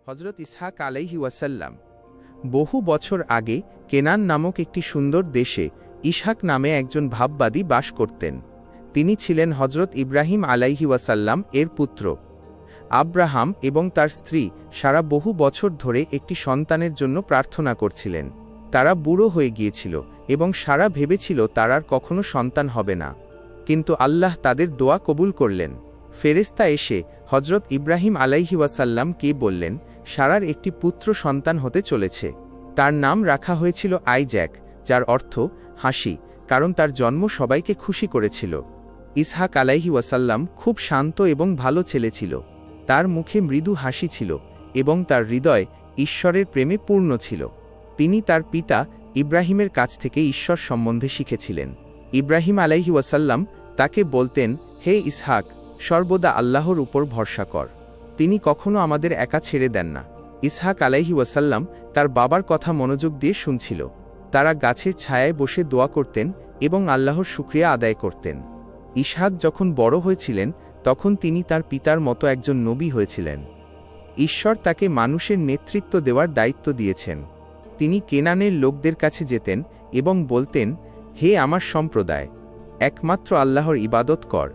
হযরত ইসহাক আলাইহি ওয়াসাল্লাম। বহু বছর আগে কেনান নামক একটি সুন্দর দেশে ইসহাক নামে একজন ভাববাদী বাস করতেন। তিনি ছিলেন হযরত ইব্রাহিম আলাইহি ওয়াসাল্লাম এর পুত্র। আব্রাহাম এবং তার স্ত্রী সারা বহু বছর ধরে একটি সন্তানের জন্য প্রার্থনা করছিলেন। তারা বুড়ো হয়ে গিয়েছিল এবং সারা ভেবেছিল তার আর কখনো সন্তান হবে না, কিন্তু আল্লাহ তাদের দোয়া কবুল করলেন। ফেরেশতা এসে হযরত ইব্রাহিম আলাইহি ওয়াসাল্লামকে বললেন, সারার একটি পুত্র সন্তান হতে চলেছে। তার নাম রাখা হয়েছিল আইজ্যাক, যার অর্থ হাসি, কারণ তার জন্ম সবাইকে খুশি করেছিল। ইসহাক আলাইহি ওয়াসাল্লাম খুব শান্ত এবং ভালো ছেলে ছিল। তার মুখে মৃদু হাসি ছিল এবং তার হৃদয় ঈশ্বরের প্রেমে পূর্ণ ছিল। তিনি তার পিতা ইব্রাহিমের কাছ থেকে ঈশ্বর সম্বন্ধে শিখেছিলেন। ইব্রাহিম আলাইহি ওয়াসাল্লাম তাকে বলতেন, হে ইসহাক, সর্বদা আল্লাহর উপর ভরসা কর, তিনি কখনো আমাদের একা ছেড়ে দেন না। ইসহাক আলাইহি ওয়াসাল্লাম তার বাবার কথা মনোযোগ দিয়ে শুনছিল। তারা গাছের ছায়ায় বসে দোয়া করতেন এবং আল্লাহর শুকরিয়া আদায় করতেন। ইসহাক যখন বড় হয়েছিলেন তখন তিনি তার পিতার মতো একজন নবী হয়েছিলেন। ঈশ্বর তাকে মানুষের নেতৃত্ব দেওয়ার দায়িত্ব দিয়েছেন। তিনি কেনানের লোকদের কাছে যেতেন এবং বলতেন, হে আমার সম্প্রদায়, একমাত্র আল্লাহর ইবাদত কর।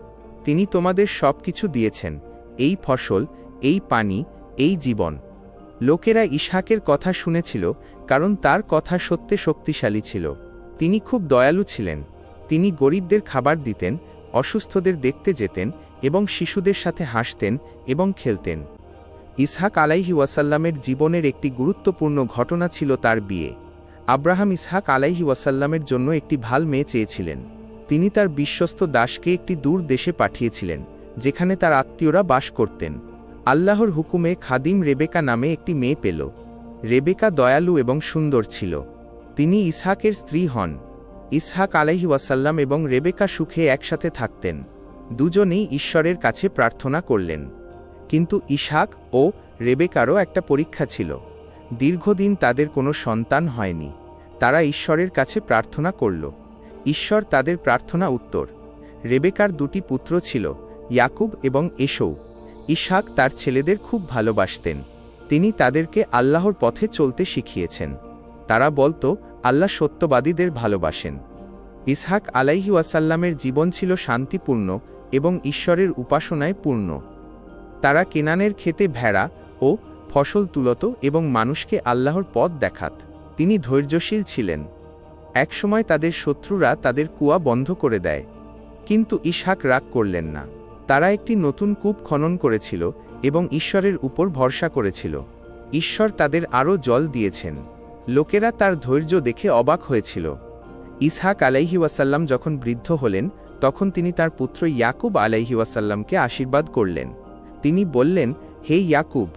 তিনি তোমাদের সব কিছু দিয়েছেন, এই ফসল, এই পানি, এই জীবন। লোকেরা ইসহাকের কথা শুনেছিল কারণ তার কথা সত্যে শক্তিশালী ছিল। তিনি খুব দয়ালু ছিলেন। তিনি গরিবদের খাবার দিতেন, অসুস্থদের দেখতে যেতেন এবং শিশুদের সাথে হাসতেন এবং খেলতেন। ইসহাক আলাইহি ওয়াসাল্লামের জীবনের একটি গুরুত্বপূর্ণ ঘটনা ছিল তার বিয়ে। আব্রাহাম ইসহাক আলাইহি ওয়াসাল্লামের জন্য একটি ভাল মেয়ে চেয়েছিলেন। তিনি তার বিশ্বস্ত দাসকে একটি দূর দেশে পাঠিয়েছিলেন, যেখানে তার আত্মীয়রা বাস করতেন। আল্লাহর হুকুমে খাদিম রেবেকা নামে একটি মেয়ে পেল। রেবেকা দয়ালু এবং সুন্দর ছিল। তিনি ইসহাকের স্ত্রী হন। ইসহাক আলাইহি ওয়াসাল্লাম এবং রেবেকা সুখে একসাথে থাকতেন। দুজনেই ঈশ্বরের কাছে প্রার্থনা করলেন। কিন্তু ইসহাক ও রেবেকারও একটা পরীক্ষা ছিল। দীর্ঘদিন তাদের কোনো সন্তান হয়নি। তারা ঈশ্বরের কাছে প্রার্থনা করল। ঈশ্বর তাদের প্রার্থনা উত্তর। রেবেকার দুটি পুত্র ছিল, ইয়াকুব এবং এসৌ। ইসহাক তার ছেলেদের খুব ভালোবাসতেন। তিনি তাদেরকে আল্লাহর পথে চলতে শিখিয়েছেন। তারা বলত, আল্লাহ সত্যবাদীদের ভালোবাসেন। ইসহাক আলাইহি ওয়াসাল্লামের জীবন ছিল শান্তিপূর্ণ এবং ঈশ্বরের উপাসনায় পূর্ণ। তারা কেনানের ক্ষেতে ভেড়া ও ফসল তুলত এবং মানুষকে আল্লাহর পথ দেখাত। তিনি ধৈর্যশীল ছিলেন। একসময় তাদের শত্রুরা তাদের কুয়া বন্ধ করে দেয়, কিন্তু ইসহাক রাগ করলেন না। তারা একটি নতুন কূপ খনন করেছিল এবং ঈশ্বরের উপর ভরসা করেছিল। ঈশ্বর তাদের আরও জল দিয়েছেন। লোকেরা তার ধৈর্য দেখে অবাক হয়েছিল। ইসহাক আলাইহি ওয়াসাল্লাম যখন বৃদ্ধ হলেন তখন তিনি তার পুত্র ইয়াকুব আলাইহি ওয়াসাল্লামকে আশীর্বাদ করলেন। তিনি বললেন, হে ইয়াকুব,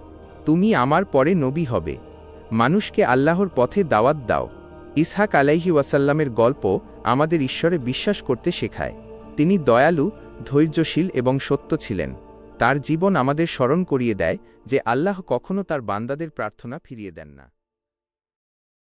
তুমি আমার পরে নবী হবে। মানুষকে আল্লাহর পথে দাওয়াত দাও। ইসহাক আলাইহি ওয়াসাল্লামের গল্প আমাদের ঈশ্বরে বিশ্বাস করতে শেখায়। তিনি দয়ালু, ধৈর্যশীল এবং সত্য ছিলেন। তার জীবন আমাদের স্মরণ করিয়ে দেয় যে আল্লাহ কখনো তার বান্দাদের প্রার্থনা ফিরিয়ে দেন না।